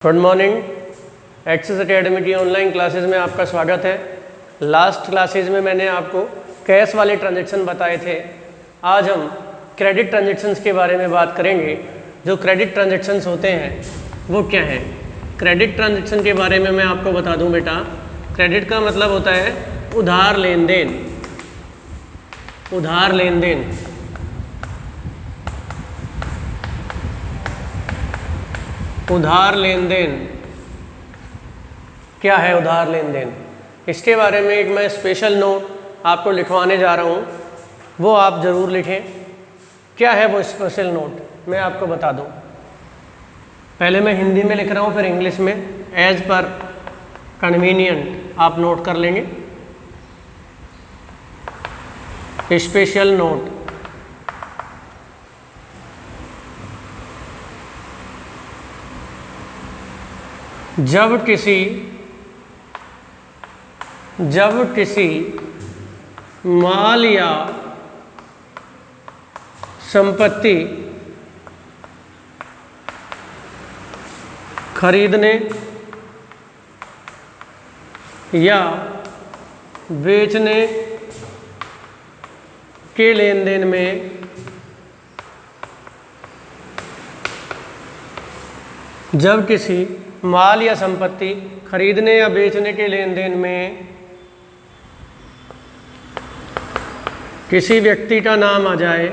Good morning. Access academy की online classes में आपका स्वागत है। लास्ट क्लासेस में मैंने आपको कैश वाले ट्रांजैक्शन बताए थे। आज हम क्रेडिट ट्रांजैक्शंस के बारे में बात करेंगे। जो क्रेडिट ट्रांजैक्शंस होते हैं वो क्या हैं। क्रेडिट ट्रांजैक्शन के बारे में मैं आपको बता दूं बेटा। क्रेडिट का मतलब होता है उधार लेन देन। उधार लेन देन उधार लेन देन क्या है उधार लेन देन, इसके बारे में एक मैं स्पेशल नोट आपको लिखवाने जा रहा हूँ, वो आप ज़रूर लिखें। क्या है वो स्पेशल नोट मैं आपको बता दूँ। पहले मैं हिंदी में लिख रहा हूँ, फिर इंग्लिश में एज पर कन्वीनियंट आप नोट कर लेंगे। स्पेशल नोट, जब किसी माल या संपत्ति खरीदने या बेचने के लेन देन में जब किसी माल या संपत्ति खरीदने या बेचने के लेन देन में किसी व्यक्ति का नाम आ जाए,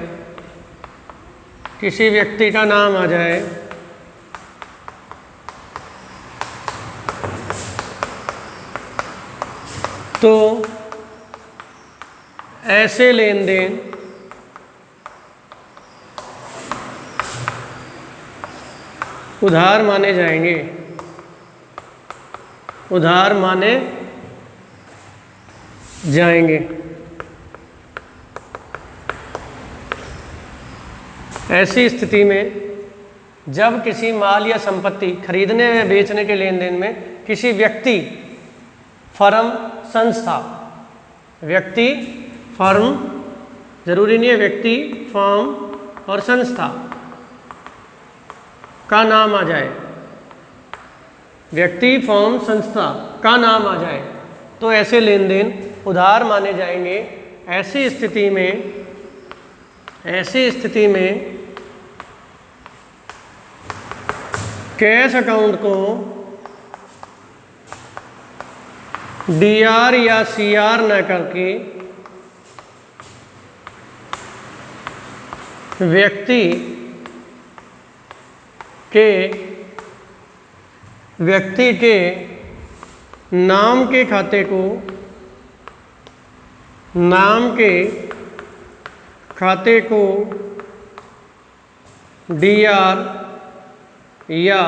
तो ऐसे लेन देन उधार माने जाएंगे। ऐसी स्थिति में जब किसी माल या संपत्ति खरीदने या बेचने के लेन देन में किसी व्यक्ति, फर्म, संस्था, व्यक्ति, फर्म, जरूरी नहीं है, व्यक्ति, फर्म और संस्था का नाम आ जाए, व्यक्ति, फर्म, संस्था का नाम आ जाए, तो ऐसे लेन देन उधार माने जाएंगे। ऐसी स्थिति में कैश अकाउंट को डीआर या सीआर न करके व्यक्ति के नाम के खाते को डीआर या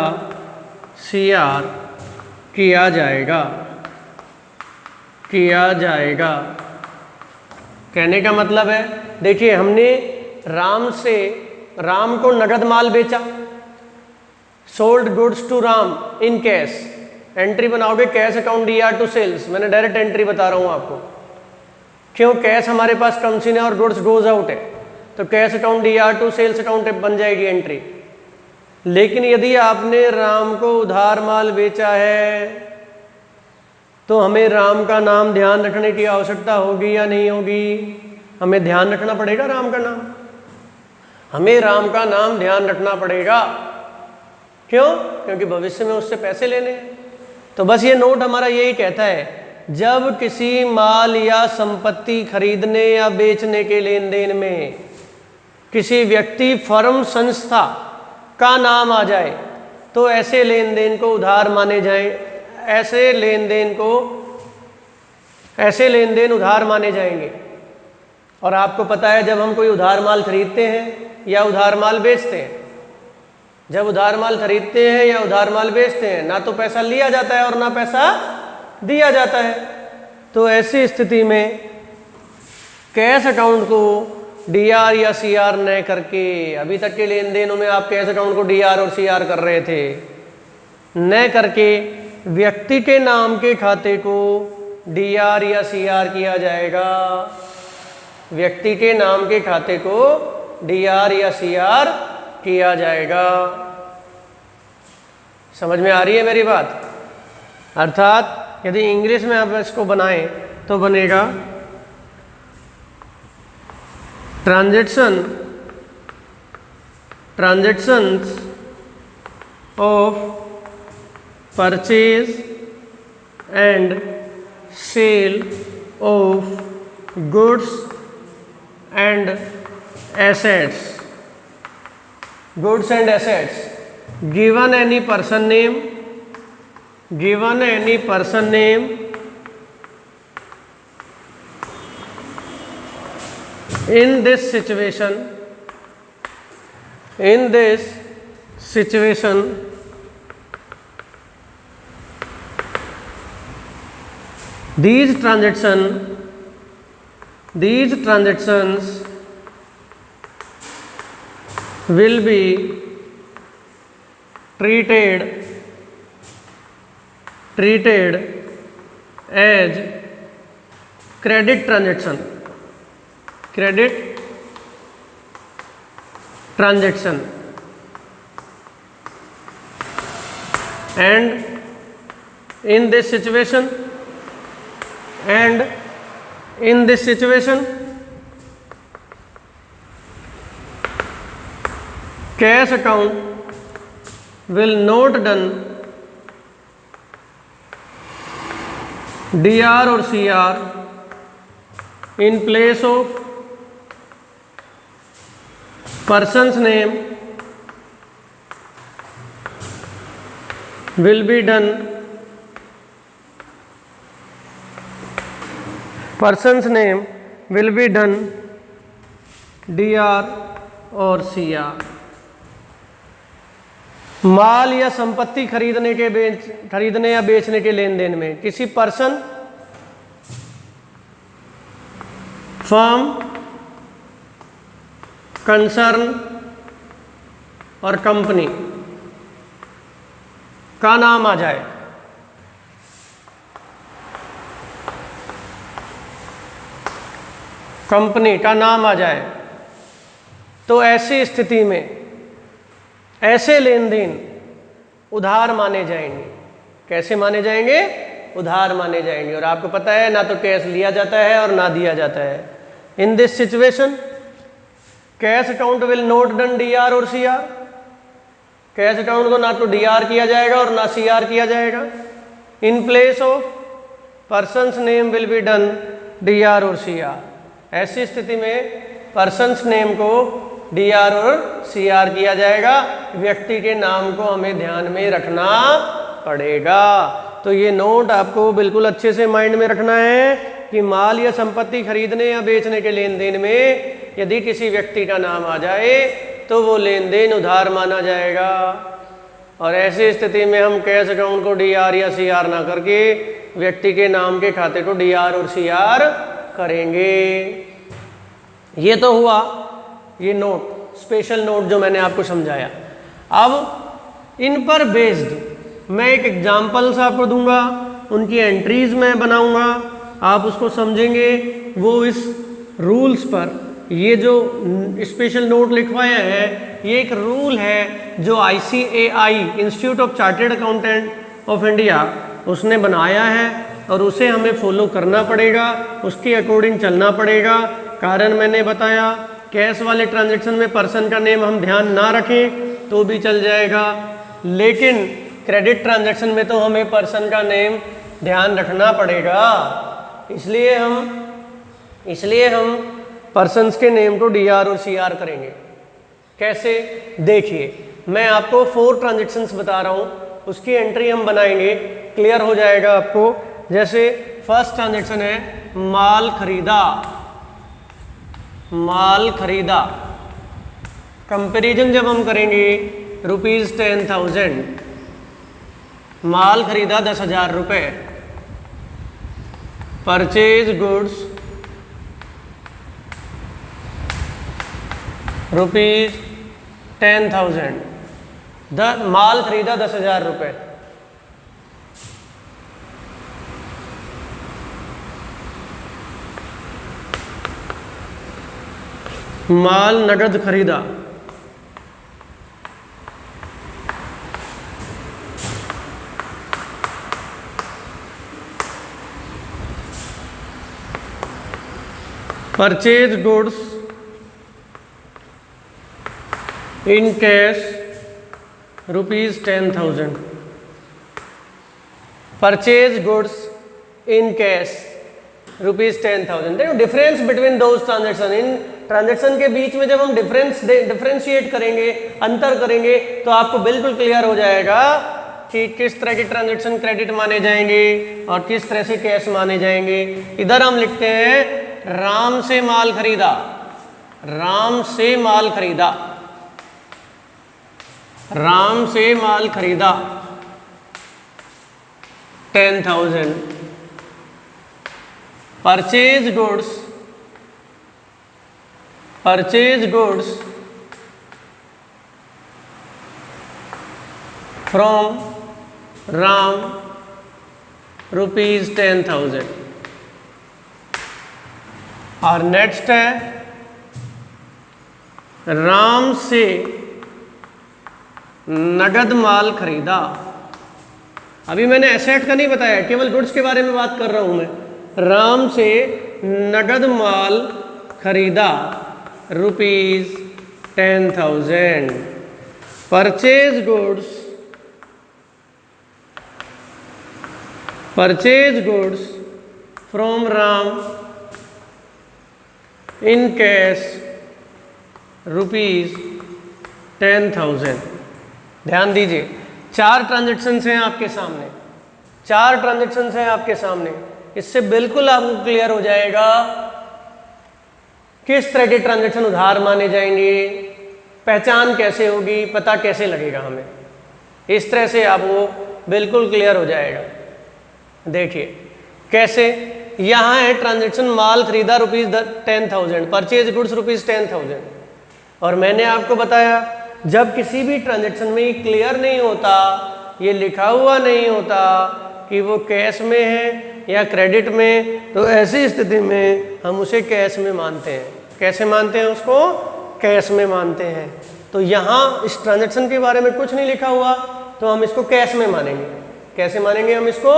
सीआर किया जाएगा। कहने का मतलब है, देखिए हमने राम को नगद माल बेचा, sold goods to Ram in cash. Entry बनाओगे cash account D R to sales. मैंने डायरेक्ट एंट्री बता रहा हूँ आपको, क्यों कैश हमारे पास कम सी है और गुड्स गोज आउट है, तो cash account D R to sales account बन जाएगी एंट्री। लेकिन यदि आपने राम को उधार माल बेचा है तो हमें राम का नाम ध्यान रखने की आवश्यकता होगी या नहीं होगी? हमें ध्यान रखना पड़ेगा राम का नाम। हमें राम का नाम ध्यान रखना पड़ेगा। क्यों? क्योंकि भविष्य में उससे पैसे लेने हैं। तो बस ये नोट हमारा यही कहता है, जब किसी माल या संपत्ति खरीदने या बेचने के लेन देन में किसी व्यक्ति, फर्म, संस्था का नाम आ जाए तो ऐसे लेन देन को उधार माने जाए। ऐसे लेन देन उधार माने जाएंगे। और आपको पता है, जब हम कोई उधार माल खरीदते हैं या उधार माल बेचते हैं, जब उधार माल खरीदते हैं या उधार माल बेचते हैं, ना तो पैसा लिया जाता है और ना पैसा दिया जाता है। तो ऐसी स्थिति में कैश अकाउंट को डीआर या सीआर न करके, अभी तक के लेन देनों में आप कैश अकाउंट को डीआर और सीआर कर रहे थे, न करके व्यक्ति के नाम के खाते को डीआर या सीआर किया जाएगा। व्यक्ति के नाम के खाते को डीआर या सीआर किया जाएगा। समझ में आ रही है मेरी बात? अर्थात यदि इंग्लिश में आप इसको बनाएं तो बनेगा transactions of purchase and sale of goods and assets, goods and assets, given any person name in this situation these transactions will be treated as credit transaction and in this situation cash account will not done DR or CR in place of person's name will be done DR और CR। माल या संपत्ति खरीदने या बेचने के लेन देन में किसी पर्सन, फर्म, कंसर्न और कंपनी का नाम आ जाए, कंपनी का नाम आ जाए, तो ऐसी स्थिति में ऐसे लेन देन उधार माने जाएंगे। कैसे माने जाएंगे? उधार माने जाएंगे। और आपको पता है ना तो कैश लिया जाता है और ना दिया जाता है। In this situation cash account will not done DR और CR। कैश अकाउंट को ना तो DR किया जाएगा और ना CR किया जाएगा। In place of persons name will be done DR और CR। ऐसी स्थिति में पर्सन्स नेम को DR और CR किया जाएगा। व्यक्ति के नाम को हमें ध्यान में रखना पड़ेगा। तो ये नोट आपको बिल्कुल अच्छे से माइंड में रखना है कि माल या संपत्ति खरीदने या बेचने के लेन देन में यदि किसी व्यक्ति का नाम आ जाए तो वो लेन देन उधार माना जाएगा। और ऐसी स्थिति में हम कैश अकाउंट को DR या CR ना करके व्यक्ति के नाम के खाते को DR और CR करेंगे। ये तो हुआ ये नोट, स्पेशल नोट जो मैंने आपको समझाया। अब इन पर बेस्ड मैं एक एग्जाम्पल्स आपको दूंगा, उनकी एंट्रीज मैं बनाऊंगा, आप उसको समझेंगे। वो इस रूल्स पर, ये जो स्पेशल नोट लिखवाया है ये एक रूल है जो ICAI institute of chartered accountant of India उसने बनाया है और उसे हमें फॉलो करना पड़ेगा, उसके अकॉर्डिंग चलना पड़ेगा। कारण मैंने बताया, कैश वाले ट्रांजैक्शन में पर्सन का नेम हम ध्यान ना रखें तो भी चल जाएगा, लेकिन क्रेडिट ट्रांजैक्शन में तो हमें पर्सन का नेम ध्यान रखना पड़ेगा। इसलिए हम पर्सन्स के नेम को DR और CR करेंगे। कैसे? देखिए, मैं आपको 4 ट्रांजैक्शंस बता रहा हूँ, उसकी एंट्री हम बनाएंगे, क्लियर हो जाएगा आपको। जैसे फर्स्ट ट्रांजैक्शन है माल खरीदा। कंपैरिजन जब हम करेंगे ₹10,000, माल खरीदा 10,000 रुपये। परचेज गुड्स ₹10,000, माल खरीदा 10,000 रुपये। माल नगद खरीदा purchase goods in cash ₹10,000। Purchase goods in cash ₹10,000। देखो difference between those transaction, in transaction के बीच में जब हम डिफरेंशिएट करेंगे, अंतर करेंगे, तो आपको बिल्कुल क्लियर हो जाएगा कि किस तरह के ट्रांजेक्शन क्रेडिट माने जाएंगे और किस तरह से कैश माने जाएंगे। इधर हम लिखते हैं राम से माल खरीदा, राम से माल खरीदा, राम से माल खरीदा 10,000। Purchase goods, purchase goods from Ram ₹10,000। और नेक्स्ट है राम से नगद माल खरीदा। अभी मैंने एसेट का नहीं बताया, केवल गुड्स के बारे में बात कर रहा हूं मैं। राम से नगद माल खरीदा ₹10,000। Purchase goods, purchase goods from Ram in cash ₹10,000। ध्यान दीजिए, 4 ट्रांजेक्शन्स हैं आपके सामने, 4 ट्रांजेक्शन्स हैं आपके सामने। इससे बिल्कुल आपको क्लियर हो जाएगा किस तरह के ट्रांजेक्शन उधार माने जाएंगे, पहचान कैसे होगी, पता कैसे लगेगा हमें। इस तरह से आपको बिल्कुल क्लियर हो जाएगा। देखिए कैसे, यहाँ है ट्रांजेक्शन माल खरीदा ₹10,000, परचेज गुड्स ₹10,000। और मैंने आपको बताया जब किसी भी ट्रांजेक्शन में ये क्लियर नहीं होता, ये लिखा हुआ नहीं होता कि वो कैश में है या क्रेडिट में, तो ऐसी स्थिति में हम उसे कैश में मानते हैं। कैसे मानते हैं उसको? कैश में मानते हैं। तो यहाँ इस ट्रांजेक्शन के बारे में कुछ नहीं लिखा हुआ, तो हम इसको कैश में मानेंगे। कैसे मानेंगे हम इसको?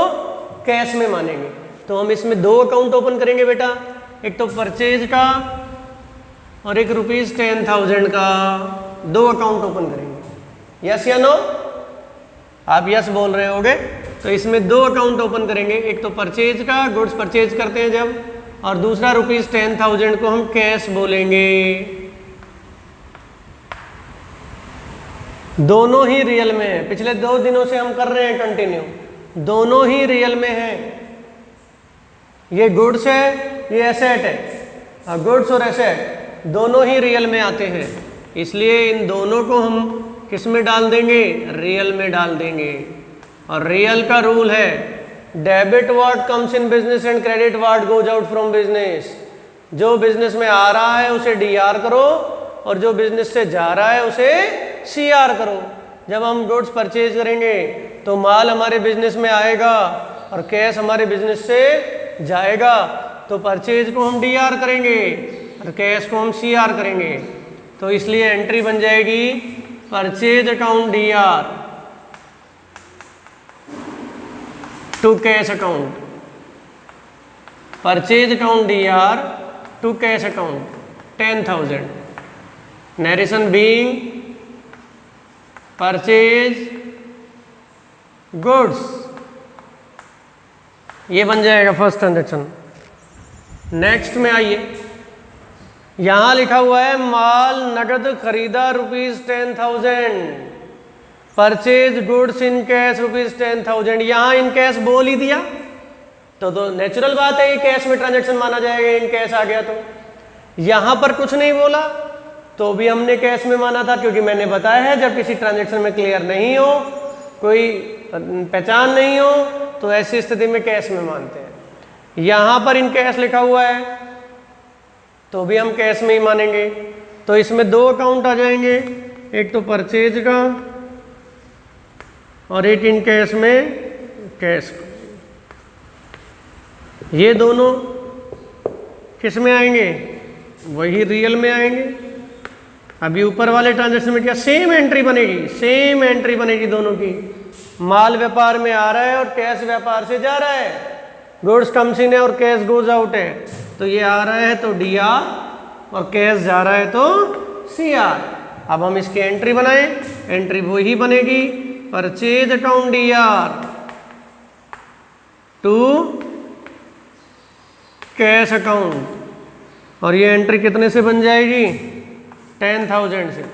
कैश में मानेंगे। तो हम इसमें 2 अकाउंट ओपन करेंगे बेटा, एक तो परचेज का और एक ₹10,000 का, 2 अकाउंट ओपन करेंगे। यस या नो? आप यस बोल रहे होगे। तो इसमें 2 अकाउंट ओपन करेंगे, एक तो परचेज का, गुड्स परचेज करते हैं जब, और दूसरा ₹10,000 को हम कैश बोलेंगे। दोनों ही रियल में है, पिछले 2 दिनों से हम कर रहे हैं कंटिन्यू, दोनों ही रियल में है। ये गुड्स है, ये एसेट है। गुड्स और एसेट दोनों ही रियल में आते हैं, इसलिए इन दोनों को हम किस में डाल देंगे? रियल में डाल देंगे। और रियल का रूल है debit what comes in business and credit what goes out from business. जो बिजनेस में आ रहा है उसे DR करो और जो बिजनेस से जा रहा है उसे CR करो। जब हम गुड्स परचेज करेंगे तो माल हमारे बिजनेस में आएगा और कैश हमारे बिजनेस से जाएगा, तो परचेज को हम DR करेंगे और कैश को हम CR करेंगे। तो इसलिए एंट्री बन जाएगी purchase account DR to cash account, purchase account DR to cash account 10,000। Narration being purchase goods, ये बन जाएगा फर्स्ट ट्रांजेक्शन। नेक्स्ट में आइए, यहां लिखा हुआ है माल नगद खरीदा ₹10,000, परचेज गुड्स इन कैश ₹10,000। यहां इन कैश बोल ही दिया तो नेचुरल बात है ये कैश में ट्रांजेक्शन माना जाएगा, इन कैश आ गया। तो यहां पर कुछ नहीं बोला तो भी हमने कैश में माना था, क्योंकि मैंने बताया है जब किसी ट्रांजेक्शन में क्लियर नहीं हो, कोई पहचान नहीं हो, तो ऐसी स्थिति में कैश में मानते हैं। यहां पर इन कैश लिखा हुआ है तो भी हम कैश में ही मानेंगे। तो इसमें 2 अकाउंट आ जाएंगे, एक तो परचेज का और एक इन कैश में कैश। ये दोनों किस में आएंगे? वही रियल में आएंगे। अभी ऊपर वाले ट्रांजेक्शन में क्या सेम एंट्री बनेगी? सेम एंट्री बनेगी दोनों की। माल व्यापार में आ रहा है और कैश व्यापार से जा रहा है, गुड्स कम्स इन है और कैश गोज आउट है, तो ये आ रहा है तो डी आर और कैश जा रहा है तो सी आर। अब हम इसकी एंट्री बनाएं, एंट्री वो ही बनेगी purchase account D R to cash account, और ये एंट्री कितने से बन जाएगी 10,000 से।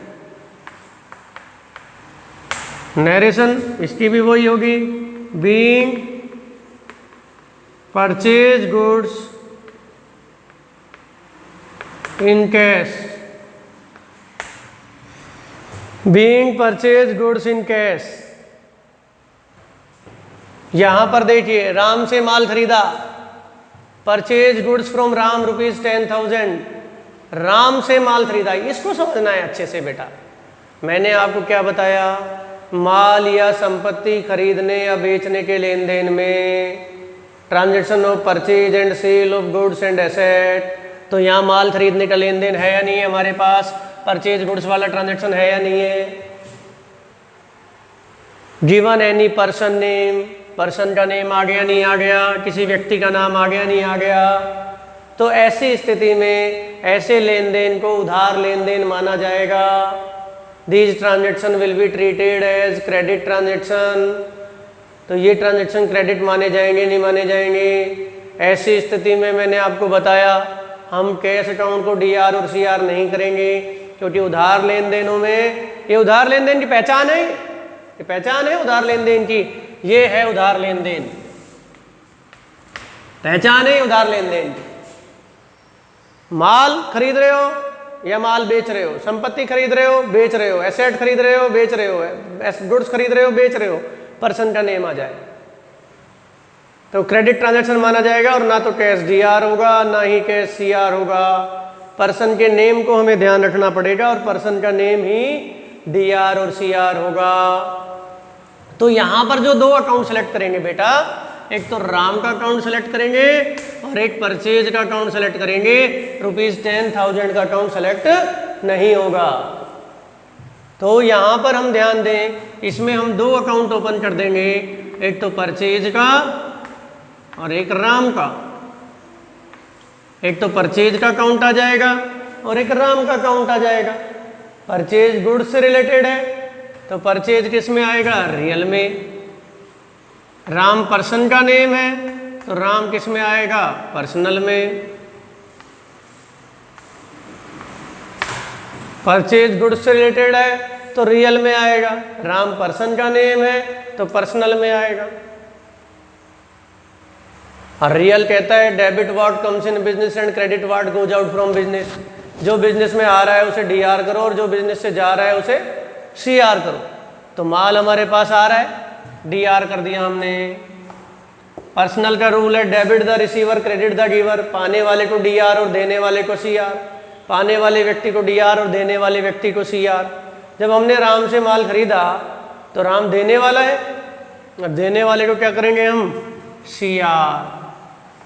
नरेशन इसकी भी वही होगी, being purchase goods in cash, being purchase goods in cash. यहां पर देखिए राम से माल खरीदा, purchase goods from Ram rupees 10,000, Ram से माल खरीदा। इसको समझना है अच्छे से बेटा। मैंने आपको क्या बताया, माल या संपत्ति खरीदने या बेचने के लेन देन में transaction of purchase and sale of goods and asset, तो यहाँ माल खरीदने का लेन देन है या नहीं है हमारे पास, परचेज गुड्स वाला ट्रांजैक्शन है या नहीं है। Given any person name, person का नेम आ गया नहीं आ गया, किसी व्यक्ति का नाम आ गया नहीं आ गया, तो ऐसी स्थिति में ऐसे लेन देन को उधार लेन देन माना जाएगा। These transaction will be treated as credit transaction, तो ये ट्रांजेक्शन क्रेडिट माने जाएंगे नहीं माने जाएंगे। ऐसी स्थिति में मैंने आपको बताया हम कैश अकाउंट को डी आर और सी आर नहीं करेंगे, क्योंकि उधार लेन देनों में, ये उधार लेन देन की पहचान है, ये पहचान है उधार लेन देन की, ये है उधार लेन देन, पहचान है उधार लेन देन। माल खरीद रहे हो या माल बेच रहे हो, संपत्ति खरीद रहे हो बेच रहे हो, एसेट खरीद रहे हो बेच रहे हो, गुड्स खरीद रहे हो बेच रहे हो, पर्सन का नेम आ जाए तो क्रेडिट ट्रांजैक्शन माना जाएगा, और ना तो कैश डी आर होगा ना ही कैश सी आर होगा। पर्सन के नेम को हमें ध्यान रखना पड़ेगा और पर्सन का नेम ही डी आर और सी आर होगा। तो यहां पर जो दो अकाउंट सेलेक्ट करेंगे बेटा, एक तो राम का अकाउंट सेलेक्ट करेंगे और एक परचेज का अकाउंट सेलेक्ट करेंगे। रुपीज 10,000 का अकाउंट सेलेक्ट नहीं होगा। तो यहां पर हम ध्यान दें, इसमें हम दो अकाउंट ओपन कर देंगे, एक तो परचेज का और एक राम का। एक तो परचेज का अकाउंट आ जाएगा और एक राम का अकाउंट आ जाएगा। परचेज गुड्स से रिलेटेड है तो परचेज किस में आएगा, रियल में। राम पर्सन का नेम है तो राम किस में आएगा, पर्सनल में। परचेज गुड्स से रिलेटेड है तो रियल में आएगा। राम पर्सन का नेम है तो पर्सनल में आएगा। और रियल कहता है debit what comes in business and credit what goes out from business. जो बिजनेस में आ रहा है उसे डी आर करो और जो बिजनेस से जा रहा है उसे सी आर करो। तो माल हमारे पास आ रहा है, डी आर कर दिया हमने। पर्सनल का रूल है debit the receiver credit the giver, पाने वाले को डी आर और देने वाले को सी आर, पाने वाले व्यक्ति को डी आर और देने वाले व्यक्ति को सी आर। जब हमने राम से माल खरीदा तो राम देने वाला है, अब देने वाले को क्या करेंगे हम, सी आर।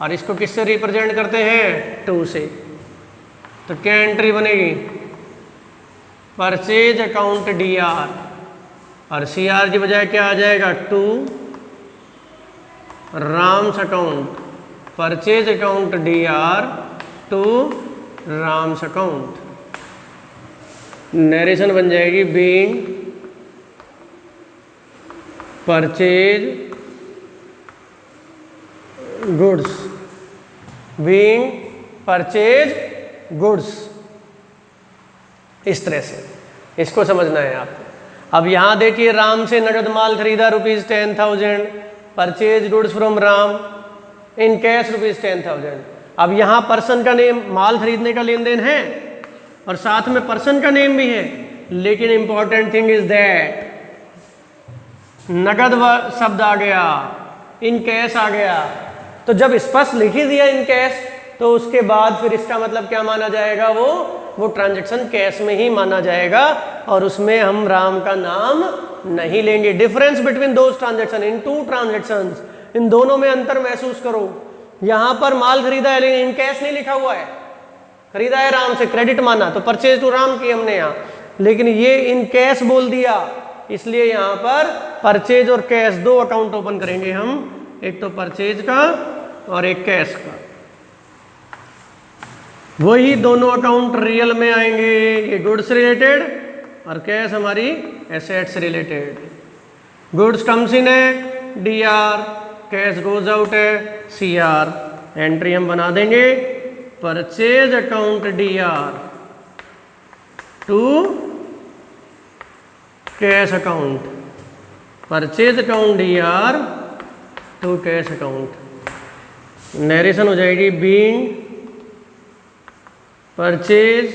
और इसको किससे रिप्रेजेंट करते हैं, 2 से। तो क्या एंट्री बनेगी, परचेज अकाउंट डी आर, और सी आर की बजाय क्या आ जाएगा, 2 Ram's account, purchase account D are 2 Ram's account. Narration बन जाएगी being purchase goods, being purchase goods. इस तरह से इसको समझना है आपको। अब यहां देखिए राम से नगद माल खरीदा rupees 10,000, purchase goods from Ram in cash rupees 10,000। अब यहां पर्सन का नेम, माल खरीदने का लेन देन है और साथ में पर्सन का नेम भी है, लेकिन इंपॉर्टेंट थिंग इज दैट नगद शब्द आ गया, इन कैश आ गया। तो जब स्पष्ट लिख ही दिया इन कैश, तो उसके बाद फिर इसका मतलब क्या माना जाएगा, वो ट्रांजैक्शन कैश में ही माना जाएगा और उसमें हम राम का नाम नहीं लेंगे। Difference between those transaction in 2 transactions, इन दोनों में अंतर महसूस करो। यहां पर माल खरीदा है लेकिन इन कैश नहीं लिखा हुआ है, खरीदा है राम से, क्रेडिट माना तो परचेज टू राम की हमने यहाँ, लेकिन ये इन कैश बोल दिया, इसलिए यहां पर परचेज और कैश 2 अकाउंट ओपन करेंगे हम, एक तो परचेज का और एक कैश का। वही दोनों अकाउंट रियल में आएंगे, ये गुड्स रिलेटेड और कैश हमारी assets related. Goods comes in है D R, cash goes out है सी आर। एंट्री हम बना देंगे purchase account D R to cash account, purchase account D R to cash account. Narration हो जाएगी being purchase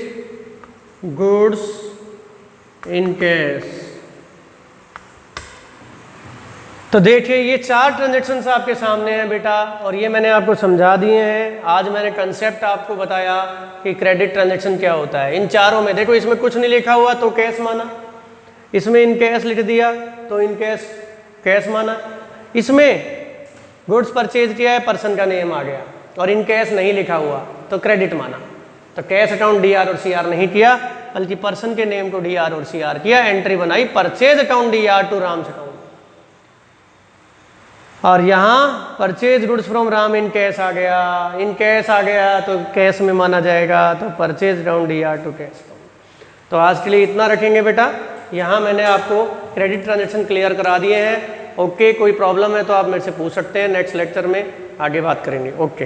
goods in cash. तो देखिए ये 4 ट्रांजेक्शन्स आपके सामने हैं बेटा, और ये मैंने आपको समझा दिए हैं। आज मैंने कंसेप्ट आपको बताया कि क्रेडिट ट्रांजेक्शन क्या होता है। इन चारों में देखो, इसमें कुछ नहीं लिखा हुआ तो कैश माना, इसमें इन कैश लिख दिया तो इन कैश कैश माना, इसमें गुड्स परचेज किया है पर्सन का नेम आ गया और इन कैश नहीं लिखा हुआ तो क्रेडिट माना। तो कैश अकाउंट डी आर और सी आर नहीं किया, बल्कि पर्सन के नेम को डी आर और सी आर किया, एंट्री बनाई purchase account D R to Ram's account. और यहाँ purchase goods from Ram in cash आ गया, इन कैश आ गया तो कैश में माना जाएगा, तो purchase account D R to cash account. तो आज के लिए इतना रखेंगे बेटा। यहाँ मैंने आपको क्रेडिट ट्रांजेक्शन क्लियर करा दिए हैं। ओके, कोई प्रॉब्लम है तो आप मेरे से पूछ सकते हैं, नेक्स्ट लेक्चर में आगे बात करेंगे। ओके।